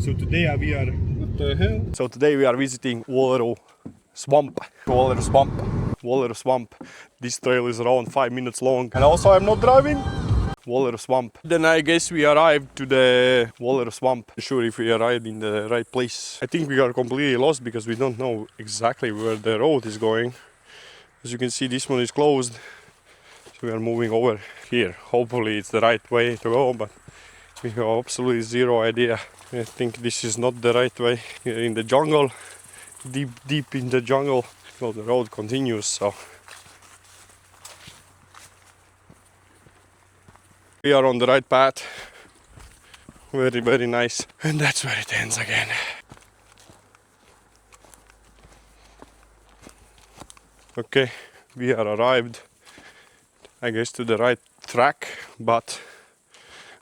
So today we are... What the hell? So today we are visiting Oleru Swamp. Oleru Swamp. Oleru Swamp. This trail is around 5 minutes long. And also I'm not driving. Oleru Swamp. Then I guess we arrived to the Oleru Swamp. Not sure if we arrived in the right place. I think we are completely lost because we don't know exactly where the road is going. As you can see, this one is closed. So we are moving over here. Hopefully it's the right way to go, but we have absolutely zero idea. I think this is not the right way. We are in the jungle, deep in the jungle. Well, the road continues, so we are on the right path. Very, very nice. And that's where it ends again. Okay, we are arrived, I guess, to the right track, but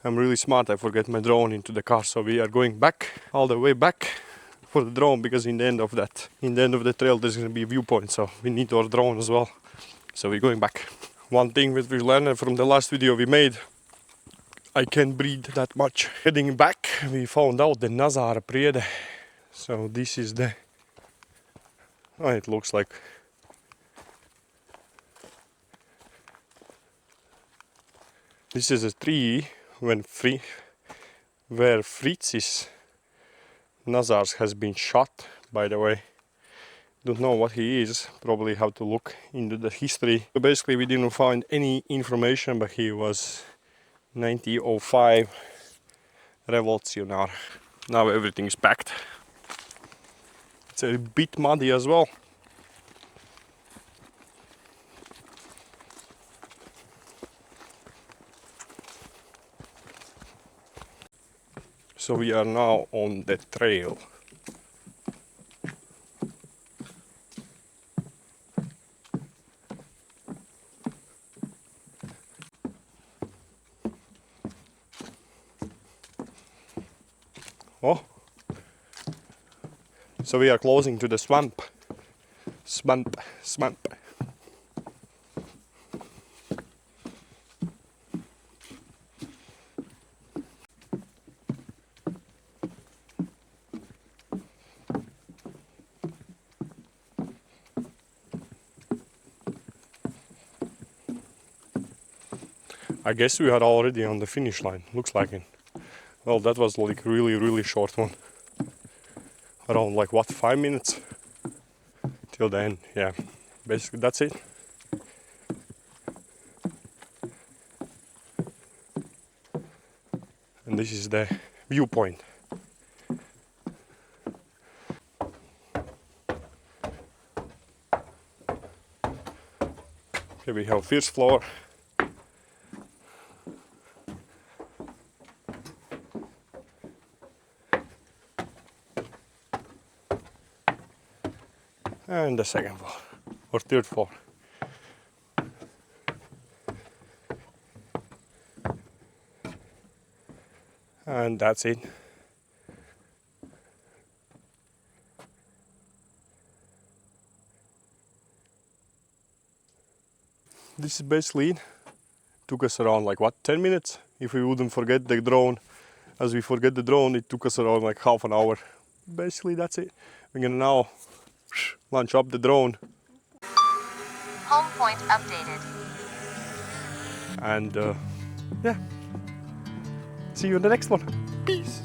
I'm really smart. I forget my drone into the car, so we are going back, all the way back for the drone, because in the end of the trail there's going to be a viewpoint, so we need our drone as well. So we're going back. One thing that we learned from the last video we made, I can't breathe that much. Heading back, we found out the Nazara Priede. So this is the... Oh, it looks like... This is a tree where Fritz's Nazars has been shot, by the way. Don't know what he is, probably have to look into the history. So basically we didn't find any information, but he was 1905 revolutionary. Now everything is packed. It's a bit muddy as well. So we are now on the trail. Oh, so we are closing to the swamp. Swamp. I guess we are already on the finish line, looks like it. Well, that was like really short one. Around like what, 5 minutes? Till the end, yeah. Basically that's it. And this is the viewpoint. Here we have first floor. And the second floor, or third floor. And that's it. This is basically it. Took us around like what, 10 minutes? If we wouldn't forget the drone. As we forget the drone, it took us around like half an hour. Basically that's it. We're gonna now launch up the drone. Home point updated. And yeah, see you in the next one. Peace.